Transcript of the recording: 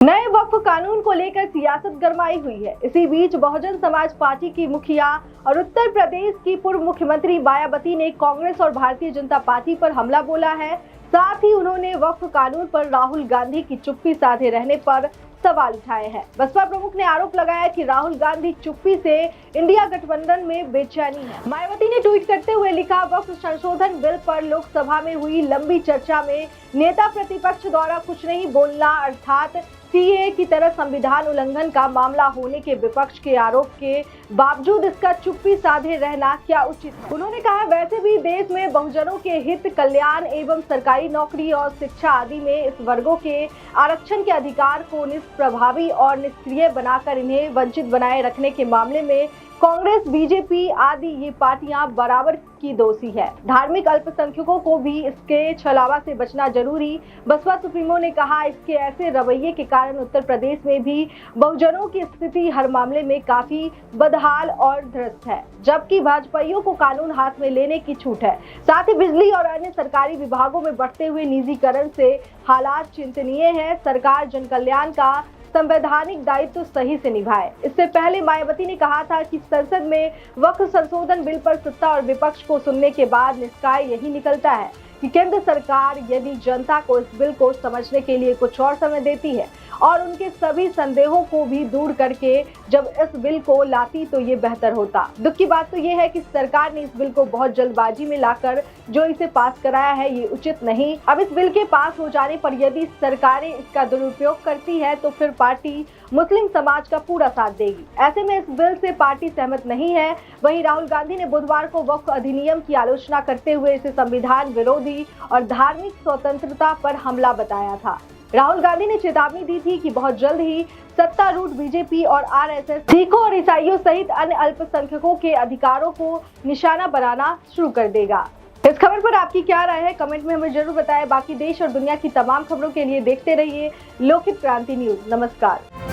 नए वक्फ कानून को लेकर सियासत गरमाई हुई है। इसी बीच बहुजन समाज पार्टी की मुखिया और उत्तर प्रदेश की पूर्व मुख्यमंत्री मायावती ने कांग्रेस और भारतीय जनता पार्टी पर हमला बोला है। साथ ही उन्होंने वक्फ कानून पर राहुल गांधी की चुप्पी साधे रहने पर सवाल उठाए हैं। बसपा प्रमुख ने आरोप लगाया कि राहुल गांधी चुप्पी से इंडिया गठबंधन में बेचैनी है। मायावती ने ट्वीट करते हुए लिखा, वक्फ संशोधन बिल पर लोकसभा में हुई लंबी चर्चा में नेता प्रतिपक्ष द्वारा कुछ नहीं बोलना अर्थात सीए की तरह संविधान उल्लंघन का मामला होने के विपक्ष के आरोप के बावजूद इसका चुप्पी साधे रहना क्या उचित है। उन्होंने कहा, वैसे भी देश में बहुजनों के हित, कल्याण एवं सरकारी नौकरी और शिक्षा आदि में इस वर्गों के आरक्षण के अधिकार को निष्प्रभावी और निष्क्रिय बनाकर इन्हें वंचित बनाए रखने के मामले में कांग्रेस, बीजेपी आदि ये पार्टियां बराबर की दोषी है। धार्मिक अल्पसंख्यकों को भी इसके छलावा से बचना जरूरी। बसपा सुप्रीमो ने कहा, इसके ऐसे रवैये के कारण उत्तर प्रदेश में भी बहुजनों की स्थिति हर मामले में काफी बदहाल और ध्वस्त है, जबकि भाजपाइयों को कानून हाथ में लेने की छूट है। साथ ही बिजली और अन्य सरकारी विभागों में बढ़ते हुए निजीकरण से हालात चिंतनीय है। सरकार जन कल्याण का संवैधानिक दायित्व सही से निभाए। इससे पहले मायावती ने कहा था कि संसद में वक्फ संशोधन बिल पर सत्ता और विपक्ष को सुनने के बाद निष्कर्ष यही निकलता है कि केंद्र सरकार यदि जनता को इस बिल को समझने के लिए कुछ और समय देती है और उनके सभी संदेहों को भी दूर करके जब इस बिल को लाती तो ये बेहतर होता। दुख की बात तो ये है कि सरकार ने इस बिल को बहुत जल्दबाजी में लाकर जो इसे पास कराया है ये उचित नहीं। अब इस बिल के पास हो जाने पर यदि सरकारें इसका दुरुपयोग करती है तो फिर पार्टी मुस्लिम समाज का पूरा साथ देगी। ऐसे में इस बिल से पार्टी सहमत नहीं है। वहीं राहुल गांधी ने बुधवार को वक्फ अधिनियम की आलोचना करते हुए इसे संविधान विरोधी और धार्मिक स्वतंत्रता पर हमला बताया था। राहुल गांधी ने चेतावनी दी थी कि बहुत जल्द ही सत्तारूढ़ बीजेपी और आरएसएस सिखों और ईसाइयों सहित अन्य अल्पसंख्यकों के अधिकारों को निशाना बनाना शुरू कर देगा। इस खबर पर आपकी क्या राय है, कमेंट में हमें जरूर बताएं। बाकी देश और दुनिया की तमाम खबरों के लिए देखते रहिए लोकहित क्रांति न्यूज। नमस्कार।